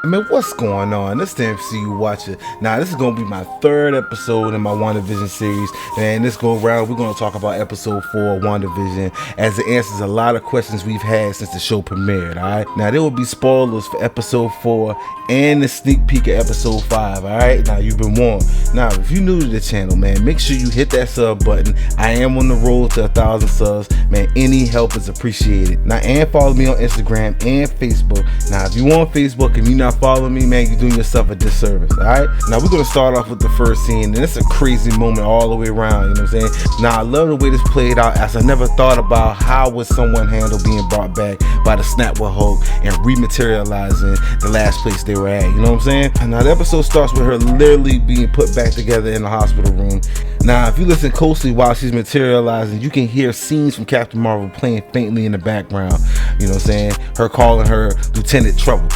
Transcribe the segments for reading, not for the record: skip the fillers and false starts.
Man, what's going on? This is the MCU Watcher. Now, this is going to be my third episode in my Wanda Vision series. And this go around, we're going to talk about episode 4 of Wanda Vision, as it answers a lot of questions we've had since the show premiered, alright? Now, there will be spoilers for episode 4 and the sneak peek of episode 5, alright? Now, you've been warned. Now, if you're new to the channel, man, make sure you hit that sub button. I am on the road to 1,000 subs. Man, any help is appreciated. Now, and follow me on Instagram and Facebook. Now, if you on Facebook and you're not following me, man, you're doing yourself a disservice, alright? Now, we're going to start off with the first scene, and it's a crazy moment all the way around, you know what I'm saying? Now, I love the way this played out, as I never thought about how would someone handle being brought back by the snap with Hulk and rematerializing the last place they were at, you know what I'm saying? And now, the episode starts with her literally being put back together in the hospital room. Now, if you listen closely while she's materializing, you can hear scenes from Captain Marvel playing faintly in the background, you know what I'm saying? Her calling her Lieutenant Trouble.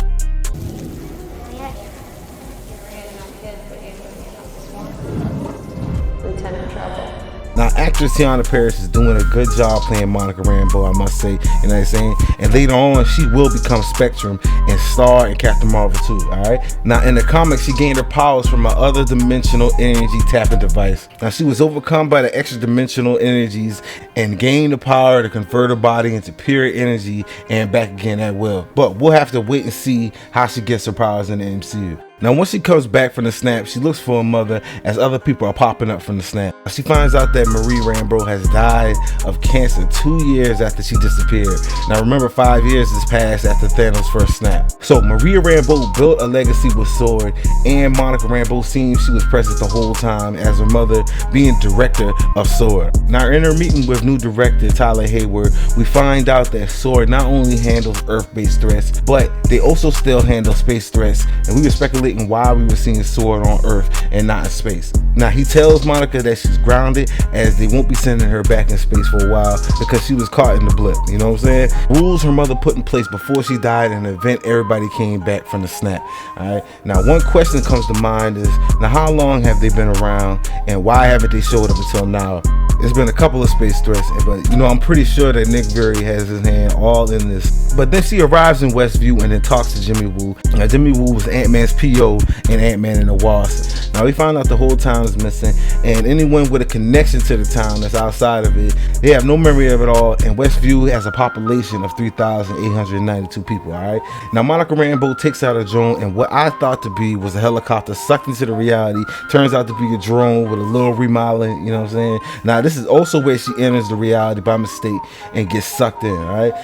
Now, actress Tiana Paris is doing a good job playing Monica Rambeau, I must say, you know what I'm saying? And later on, she will become Spectrum and star in Captain Marvel too, alright? Now, in the comics, she gained her powers from her other dimensional energy tapping device. Now, she was overcome by the extra dimensional energies and gained the power to convert her body into pure energy and back again at will. But we'll have to wait and see how she gets her powers in the MCU. Now, once she comes back from the snap, she looks for her mother as other people are popping up from the snap. She finds out that Marie Rambeau has died of cancer 2 years after she disappeared. Now, remember, 5 years has passed after Thanos' first snap. So, Maria Rambeau built a legacy with S.W.O.R.D., and Monica Rambeau seems she was present the whole time as her mother being director of S.W.O.R.D. Now, in her meeting with new director Tyler Hayward, we find out that S.W.O.R.D. not only handles Earth-based threats, but they also still handle space threats, and we were speculating why we were seeing S.W.O.R.D. on Earth and not in space. Now, he tells Monica that she's grounded, as they won't be sending her back in space for a while because she was caught in the blip, you know what I'm saying? Rules her mother put in place before she died in the event everybody came back from the snap, alright? Now, one question comes to mind is, now how long have they been around and why haven't they showed up until now? It's been a couple of space threats, but you know, I'm pretty sure that Nick Fury has his hand all in this. But then she arrives in Westview and then talks to Jimmy Woo. Now, Jimmy Woo was Ant-Man's PO in Ant-Man and the Wasp. Now, we found out the whole town is missing, and anyone with a connection to the town that's outside of it, they have no memory of it all, and Westview has a population of 3,892 people, alright? Now, Monica Rambeau takes out a drone, and what I thought to be was a helicopter sucked into the reality turns out to be a drone with a little remodeling, you know what I'm saying? Now, this is also where she enters the reality by mistake and gets sucked in, alright?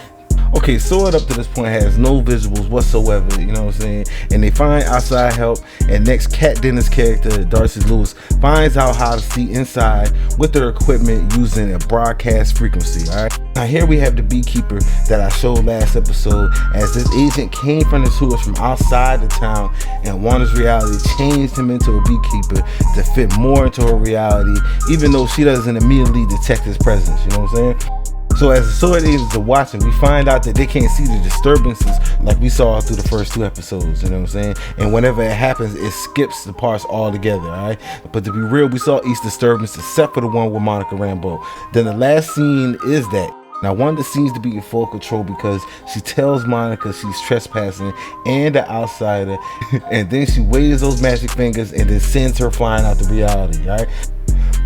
Okay, S.W.O.R.D. up to this point has no visuals whatsoever, you know what I'm saying? And they find outside help, and next Kat Dennis' character, Darcy Lewis, finds out how to see inside with their equipment using a broadcast frequency, alright? Now, here we have the beekeeper that I showed last episode, as this agent came from the sewers from outside the town, and Wanda's reality changed him into a beekeeper to fit more into her reality, even though she doesn't immediately detect his presence, you know what I'm saying? So as the S.W.O.R.D. agents are watching, we find out that they can't see the disturbances like we saw through the first 2 episodes, you know what I'm saying? And whenever it happens, it skips the parts altogether, alright? But to be real, we saw each disturbance except for the one with Monica Rambeau. Then the last scene is that. Now, Wanda seems to be in full control because she tells Monica she's trespassing and the outsider, and then she waves those magic fingers and then sends her flying out to reality, alright?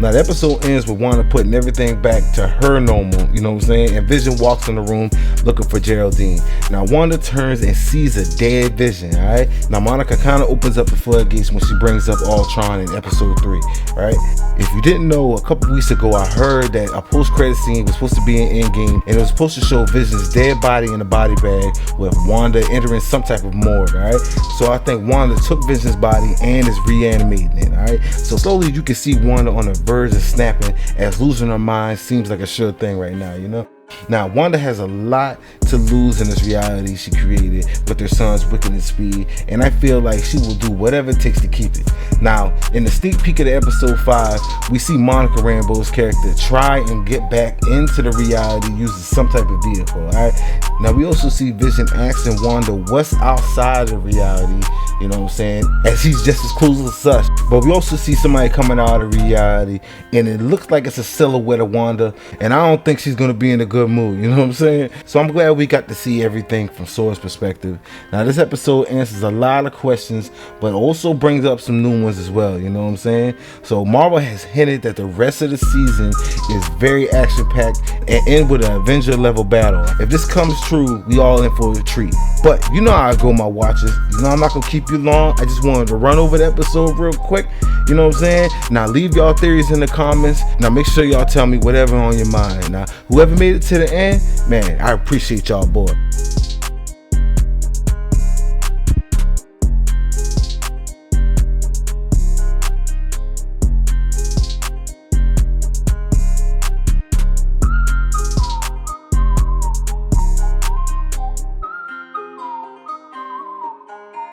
Now, the episode ends with Wanda putting everything back to her normal, you know what I'm saying? And Vision walks in the room looking for Geraldine. Now, Wanda turns and sees a dead Vision, alright? Now, Monica kind of opens up the floodgates when she brings up Ultron in episode 3, right? If you didn't know, a couple weeks ago, I heard that a post-credit scene was supposed to be in Endgame, and it was supposed to show Vision's dead body in a body bag with Wanda entering some type of morgue, alright? So I think Wanda took Vision's body and is reanimating it, alright? So slowly you can see Wanda on the verge of snapping, as losing her mind seems like a sure thing right now, you know? Now, Wanda has a lot to lose in this reality she created with her son's wickedness speed, and I feel like she will do whatever it takes to keep it. Now, in the sneak peek of the episode 5, we see Monica Rambeau's character try and get back into the reality using some type of vehicle, alright? Now, we also see Vision asking Wanda what's outside of reality, You know what I'm saying? As he's just as clueless as us. But we also see somebody coming out of reality, and it looks like it's a silhouette of Wanda, and I don't think she's gonna be in a good mood. You know what I'm saying? So I'm glad we got to see everything from Sword's perspective. Now this episode answers a lot of questions, but also brings up some new ones as well. You know what I'm saying? So Marvel has hinted that the rest of the season is very action-packed and end with an Avenger level battle. If this comes true, we all in for a treat. But you know how I go, my watchers. You know I'm not gonna keep you long. I just wanted to run over the episode real quick. You know what I'm saying? Now leave y'all theories in the comments. Now make sure y'all tell me whatever on your mind. Now whoever made it to the end, man, I appreciate y'all, boy.